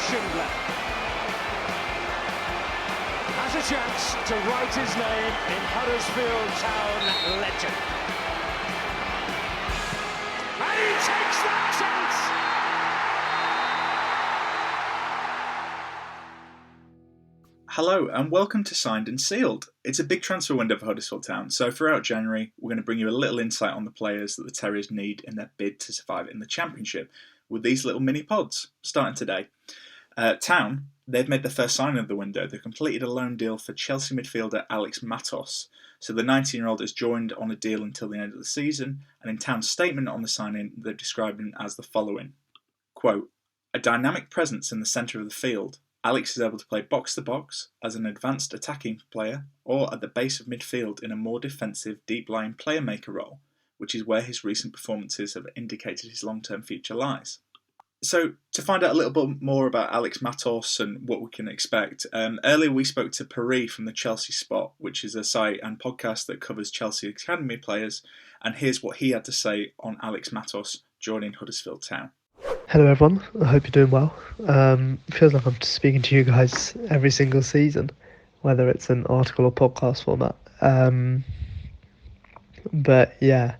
Schindler has a chance to write his name in Huddersfield Town legend. And he takes that chance! Hello and welcome to Signed and Sealed. It's a big transfer window for Huddersfield Town, so throughout January we're going to bring you a little insight on the players that the Terriers need in their bid to survive in the Championship with these little mini pods, starting today. Town, they've made their first signing of the window. They've completed a loan deal for Chelsea midfielder Alex Matos. So the 19-year-old has joined on a deal until the end of the season, and in Town's statement on the signing they've described him as the following. Quote, a dynamic presence in the centre of the field. Alex is able to play box-to-box as an advanced attacking player or at the base of midfield in a more defensive, deep-lying player-maker role, which is where his recent performances have indicated his long-term future lies. So, to find out a little bit more about Alex Matos and what we can expect, earlier we spoke to Paree from the Chelsea Spot, which is a site and podcast that covers Chelsea Academy players, and here's what he had to say on Alex Matos joining Huddersfield Town. Hello everyone, I hope you're doing well. It feels like I'm speaking to you guys every single season, whether it's an article or podcast format. But yeah,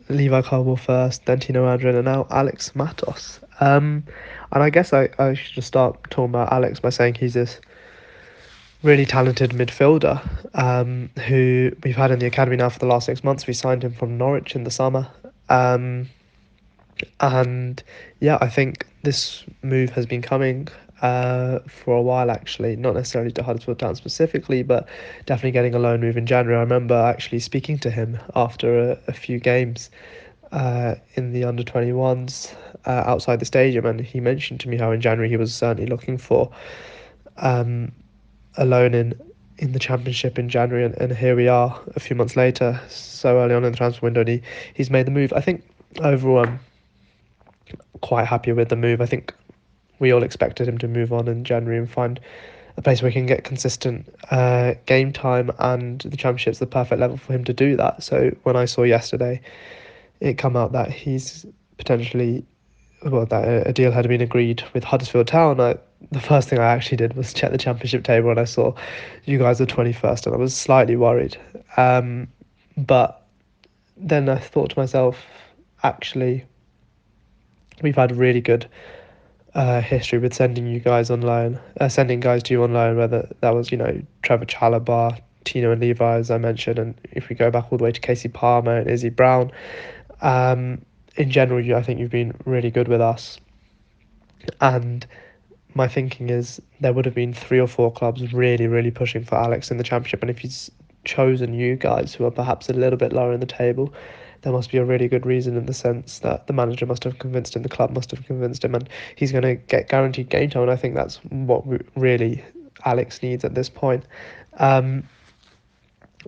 Levi Caldwell first, then Tino Adrian, and now Alex Matos. And I guess I should just start talking about Alex by saying he's this really talented midfielder who we've had in the academy now for the last 6 months. We signed him from Norwich in the summer. And yeah, I think this move has been coming for a while, actually, not necessarily to Huddersfield Town specifically, but definitely getting a loan move in January. I remember actually speaking to him after a few games in the under-21s outside the stadium, and he mentioned to me how in January he was certainly looking for a loan in the Championship in January, and here we are a few months later, so early on in the transfer window, and he's made the move. I think overall I'm quite happy with the move. I think we all expected him to move on in January and find a place where he can get consistent game time, and the Championship's the perfect level for him to do that. So when I saw yesterday it come out that he's potentially, that a deal had been agreed with Huddersfield Town, the first thing I actually did was check the Championship table, and I saw you guys were 21st, and I was slightly worried. But then I thought to myself, actually, we've had a really good history with sending guys to you on loan, whether that was, Trevor Chalobah, Tino and Levi, as I mentioned, and if we go back all the way to Casey Palmer and Izzy Brown. In general, I think you've been really good with us. And my thinking is there would have been 3 or 4 clubs really, really pushing for Alex in the Championship, and if he's chosen you guys who are perhaps a little bit lower in the table, there must be a really good reason, in the sense that the manager must have convinced him, the club must have convinced him, and he's going to get guaranteed game time. And I think that's what really Alex needs at this point.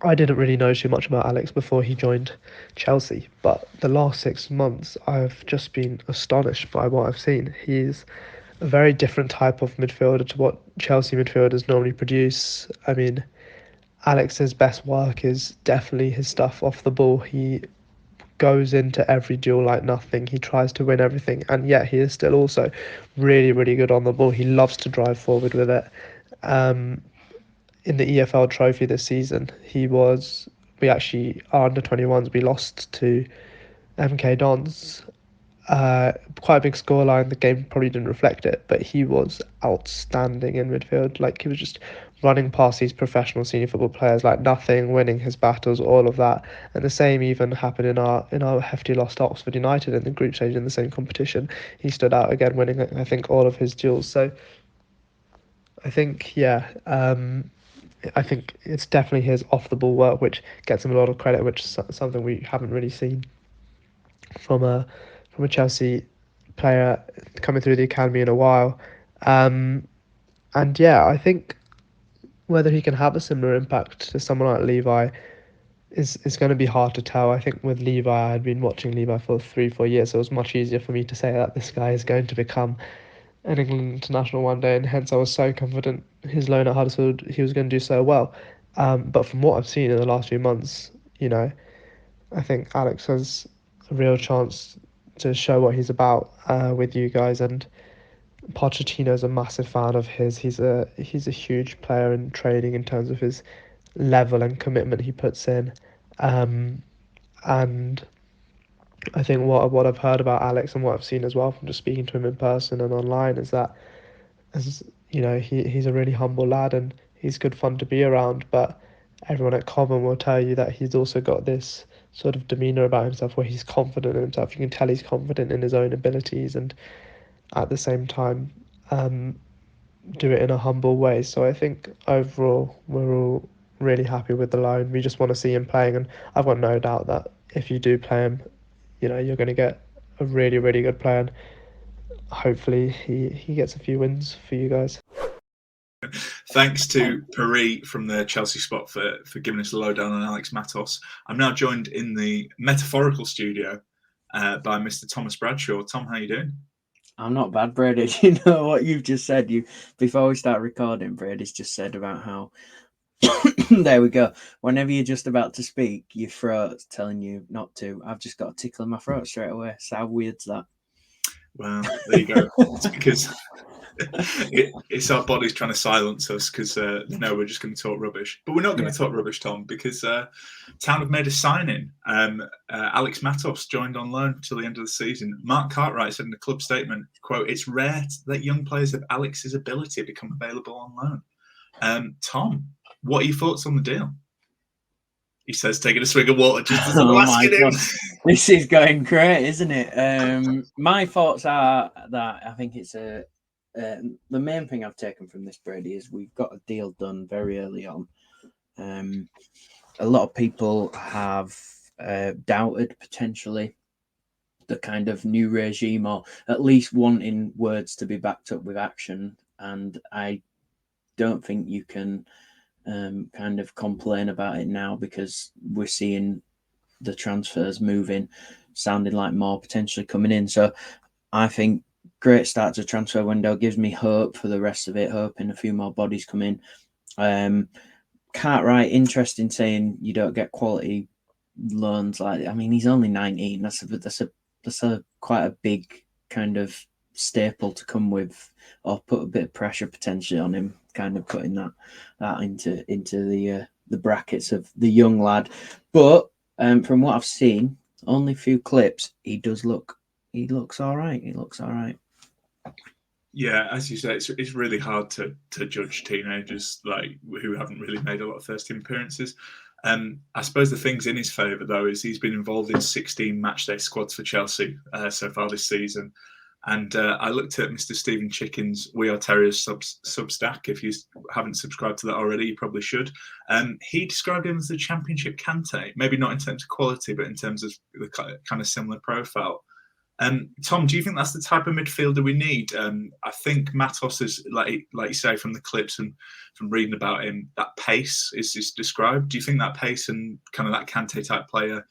I didn't really know too much about Alex before he joined Chelsea, but the last 6 months I've just been astonished by what I've seen. He's a very different type of midfielder to what Chelsea midfielders normally produce. I mean, Alex's best work is definitely his stuff off the ball. He goes into every duel like nothing. He tries to win everything, and yet he is still also really, really good on the ball. He loves to drive forward with it. In the EFL trophy this season, our under-21s, we lost to MK Dons. Quite a big scoreline. The game probably didn't reflect it, but he was outstanding in midfield. Like, he was just running past these professional senior football players like nothing, winning his battles, all of that. And the same even happened in our hefty loss to Oxford United in the group stage in the same competition. He stood out again, winning, I think, all of his duels. So I think, I think it's definitely his off-the-ball work which gets him a lot of credit, which is something we haven't really seen from a Chelsea player coming through the academy in a while. And yeah, I think whether he can have a similar impact to someone like Levi is going to be hard to tell. I think with Levi, I had been watching Levi for 3-4 years, so it was much easier for me to say that this guy is going to become an England international one day, and hence I was so confident his loan at Huddersfield, he was going to do so well. But from what I've seen in the last few months, I think Alex has a real chance to show what he's about with you guys, and Pochettino's a massive fan of his. He's a huge player in training in terms of his level and commitment he puts in. And I think what I've heard about Alex and what I've seen as well from just speaking to him in person and online is that, as you know, he's a really humble lad and he's good fun to be around. But everyone at Cobham will tell you that he's also got this sort of demeanour about himself where he's confident in himself. You can tell he's confident in his own abilities and at the same time do it in a humble way. So I think overall we're all really happy with the loan. We just want to see him playing, and I've got no doubt that if you do play him, you know, you're going to get a really, really good player. And hopefully he gets a few wins for you guys. Thanks to Paree from the Chelsea Spot for giving us a lowdown on Alex Matos. I'm now joined in the metaphorical studio by Mr. Thomas Bradshaw. Tom, how are you doing? I'm not bad, Brady. You know what you've just said? Before we start recording, Brady's just said about how there we go. Whenever you're just about to speak, your throat's telling you not to. I've just got a tickle in my throat straight away. So how weird's that? Well, there you go. It's because it's our bodies trying to silence us because no, we're just going to talk rubbish. But we're not going to talk rubbish, Tom, because Town have made a signing. Alex Matos joined on loan till the end of the season. Mark Cartwright said in the club statement, quote, "It's rare that young players of Alex's ability become available on loan." Tom, what are your thoughts on the deal? He says, taking a swig of water just as I'm asking him. This is going great, isn't it? My thoughts are that I think it's the main thing I've taken from this, Brady, is we've got a deal done very early on. A lot of people have doubted potentially the kind of new regime, or at least wanting words to be backed up with action. And I don't think you can kind of complain about it now, because we're seeing the transfers moving, sounding like more potentially coming in. So I think great start to transfer window, gives me hope for the rest of it, hoping a few more bodies come in. Cartwright, interesting saying you don't get quality loans like, I mean, he's only 19. That's a quite a big kind of staple to come with, or put a bit of pressure potentially on him, kind of putting that into the brackets of the young lad. But from what I've seen, only a few clips, he looks all right. He looks all right. Yeah, as you say, it's really hard to judge teenagers like who haven't really made a lot of first team appearances. I suppose the things in his favour, though, is he's been involved in 16 matchday squads for Chelsea so far this season. And I looked at Mr. Stephen Chicken's We Are Terriers Substack. If you haven't subscribed to that already, you probably should. He described him as the championship Kante, maybe not in terms of quality, but in terms of the kind of similar profile. Tom, do you think that's the type of midfielder we need? I think Matos is, like you say, from the clips and from reading about him, that pace is described. Do you think that pace and kind of that Kante type player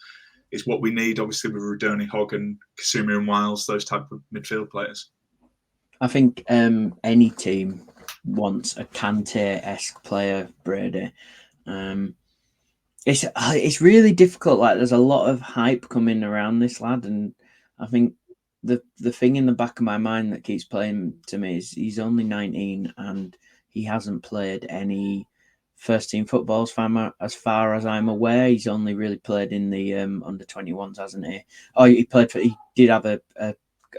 is what we need, obviously, with Rudoni, Hogg and Kasumi and Wiles, those type of midfield players? I think any team wants a Kante-esque player, Brady. It's really difficult. Like, there's a lot of hype coming around this lad, and I think the thing in the back of my mind that keeps playing to me is he's only 19 and he hasn't played any first team football as far as I'm aware. He's only really played in the under 21s, hasn't he? Oh, he did have a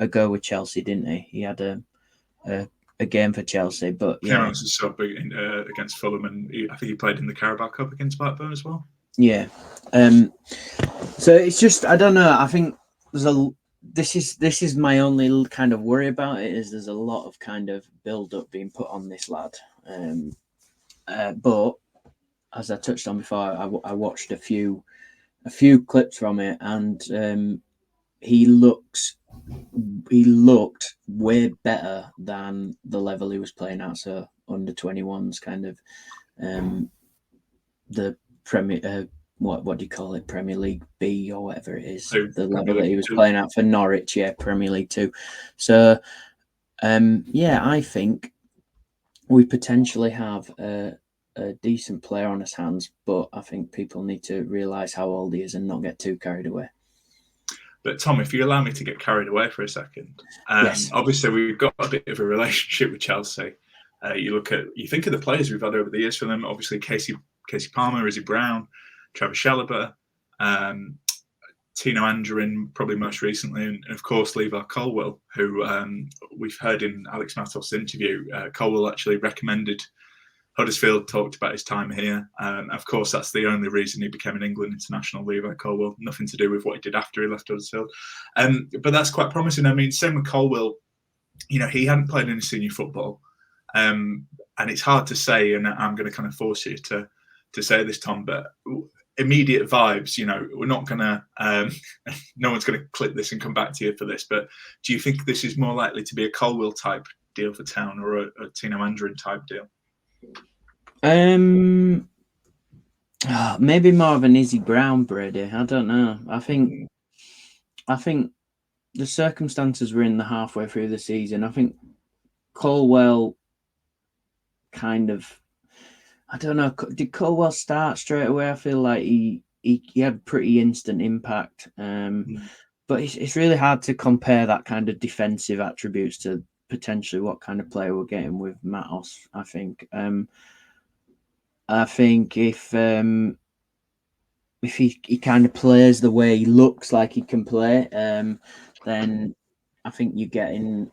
go with Chelsea, didn't he? He had a game for Chelsea, but yeah, Came on as a sub against Fulham, and I think he played in the Carabao Cup against Blackburn as well. Yeah. So it's just, I don't know. I think this is my only kind of worry about it, is there's a lot of kind of build up being put on this lad. But as I touched on before, I watched a few clips from it, and he looked way better than the level he was playing at. So under 21s, kind of the Premier, what do you call it, Premier League B or whatever it is, the level that he was playing at for Norwich, Premier League 2. So I think we potentially have a decent player on his hands, but I think people need to realise how old he is and not get too carried away. But Tom, if you allow me to get carried away for a second, Yes. obviously we've got a bit of a relationship with Chelsea. You think of the players we've had over the years for them. Obviously, Casey Palmer, Izzy Brown, Trevor Chalobah, Tino Anjorin, probably most recently, and of course Levi Colwill, who we've heard in Alex Matos' interview. Colwill actually recommended Huddersfield, talked about his time here. Of course, that's the only reason he became an England international, Levi Colwill. Nothing to do with what he did after he left Huddersfield. But that's quite promising. I mean, same with Colwill. He hadn't played any senior football. And it's hard to say, and I'm going to kind of force you to say this, Tom, but immediate vibes, we're not going to, no one's going to clip this and come back to you for this, but do you think this is more likely to be a Colwill type deal for Town or a Tino Anjorin type deal? Maybe more of an Izzy Brown, Brady. I don't know. I think the circumstances were in the halfway through the season. I think Colwill kind of, I don't know. Did Colwill start straight away? I feel like he had pretty instant impact. But it's really hard to compare that kind of defensive attributes to potentially what kind of player we're getting with Matos. I think if he kind of plays the way he looks like he can play, then I think you're getting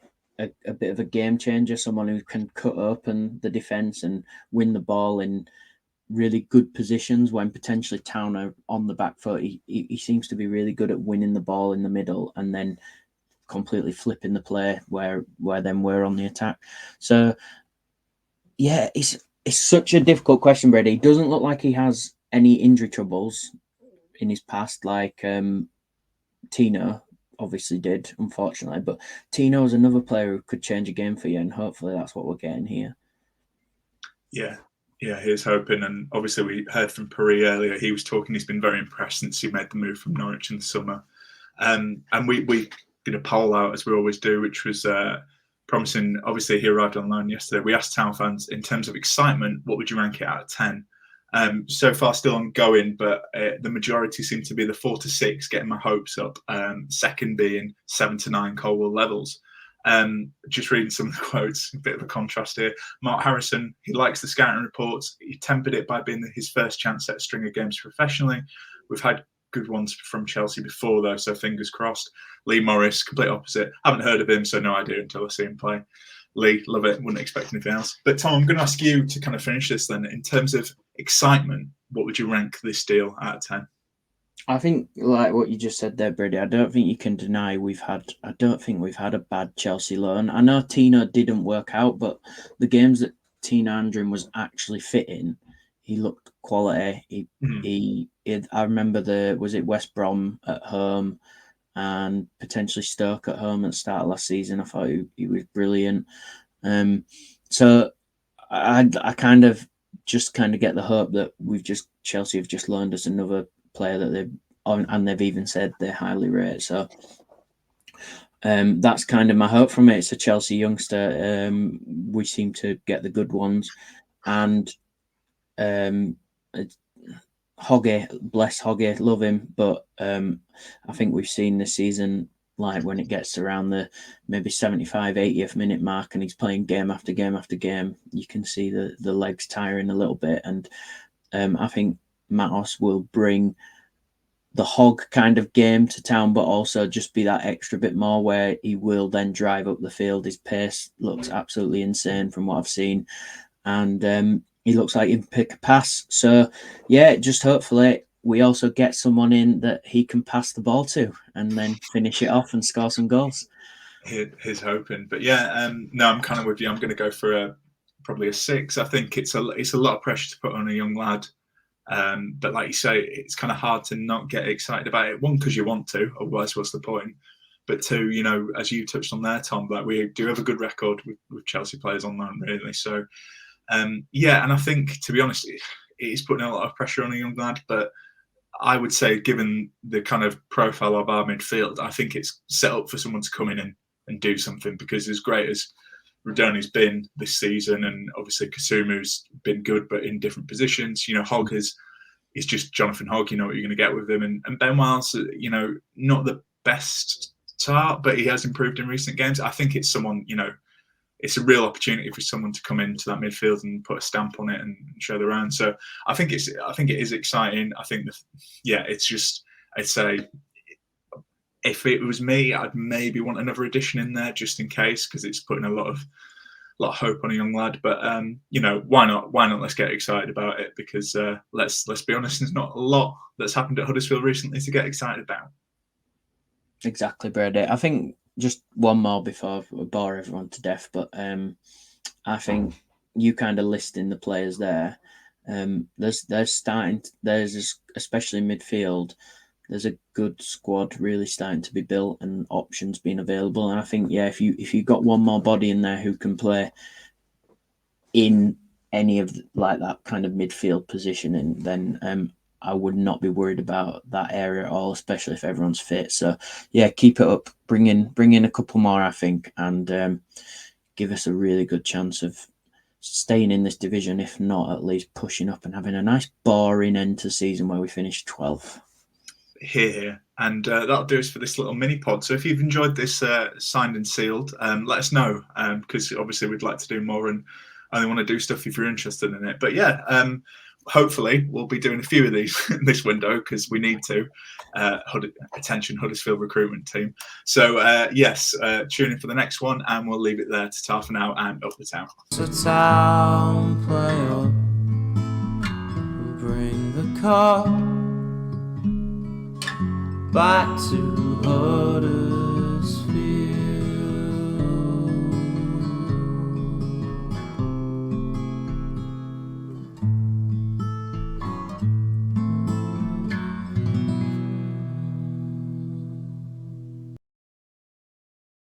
a bit of a game changer, someone who can cut open the defence and win the ball in really good positions when potentially Town are on the back foot. He seems to be really good at winning the ball in the middle and then completely flipping the play where then we're on the attack. So yeah, it's such a difficult question, Brady. He doesn't look like he has any injury troubles in his past, like Tino obviously did, unfortunately. But Tino is another player who could change a game for you, and hopefully that's what we're getting here. Yeah, here's hoping. And obviously we heard from Paree earlier. He was talking, he's been very impressed since he made the move from Norwich in the summer. And we did a poll out, as we always do, which was promising. Obviously, he arrived on loan yesterday. We asked Town fans, in terms of excitement, what would you rank it out of 10? So far, still ongoing, but the majority seem to be the 4 to 6, getting my hopes up. Second being 7 to 9 Colwill levels. Just reading some of the quotes, a bit of a contrast here. Mark Harrison, he likes the scouting reports. He tempered it by being his first chance at a string of games professionally. We've had good ones from Chelsea before, though, so fingers crossed. Lee Morris, complete opposite. Haven't heard of him, so no idea until I see him play. Lee, love it. Wouldn't expect anything else. But Tom, I'm going to ask you to kind of finish this then. In terms of excitement, what would you rank this deal out of 10? I think, like what you just said there, Brady, I don't think you can deny I don't think we've had a bad Chelsea loan. I know Tino didn't work out, but the games that Tino Anjorin was actually fit in, he looked quality. I remember was it West Brom at home and potentially Stoke at home at the start of last season. I thought he was brilliant. So I kind of get the hope that Chelsea have just loaned us another player that they've even said they highly rate. So that's kind of my hope from it. It's a Chelsea youngster. We seem to get the good ones, and Hoggy, bless Hoggy, love him, but I think we've seen this season, like when it gets around the maybe 75, 80th minute mark and he's playing game after game after game, you can see the legs tiring a little bit. And I think Matos will bring the hog kind of game to Town, but also just be that extra bit more where he will then drive up the field. His pace looks absolutely insane from what I've seen. And he looks like he can pick a pass. So, yeah, just hopefully we also get someone in that he can pass the ball to and then finish it off and score some goals. Here's hoping. But yeah, no, I'm kind of with you. I'm going to go for probably a 6. I think it's a lot of pressure to put on a young lad. But like you say, it's kind of hard to not get excited about it. One, because you want to, otherwise what's the point? But two, as you touched on there, Tom, like we do have a good record with Chelsea players on loan, really. So, yeah, and I think, to be honest, it is putting a lot of pressure on a young lad. But I would say, given the kind of profile of our midfield, I think it's set up for someone to come in and do something, because as great as Rodoni's been this season, and obviously Kasumu's been good, but in different positions. Hogg is just Jonathan Hogg. You know what you're going to get with him, and Ben Wiles. Not the best start, but he has improved in recent games. I think it's someone, it's a real opportunity for someone to come into that midfield and put a stamp on it and show their own. So I think it is exciting. I think it's just, I'd say if it was me, I'd maybe want another addition in there just in case, because it's putting a lot of hope on a young lad. But why not? Why not? Let's get excited about it, because let's be honest, there's not a lot that's happened at Huddersfield recently to get excited about. Exactly, Brady. I think just one more before I bore everyone to death, but I think you kind of listing the players there. There's especially midfield. There's a good squad really starting to be built and options being available. And I think, if you got one more body in there who can play in any of that kind of midfield positioning, then I would not be worried about that area at all, especially if everyone's fit. So keep it up. Bring in a couple more, I think, and give us a really good chance of staying in this division, if not at least pushing up and having a nice boring end to season where we finish 12th. Here. And that'll do us for this little mini pod. So if you've enjoyed this signed and sealed, let us know, because obviously we'd like to do more and only want to do stuff if you're interested in it. But hopefully we'll be doing a few of these in this window, because we need to. Attention Huddersfield recruitment team. So tune in for the next one, and we'll leave it there to Taff now and Up the Town. So town player, bring the car back to Huddersfield.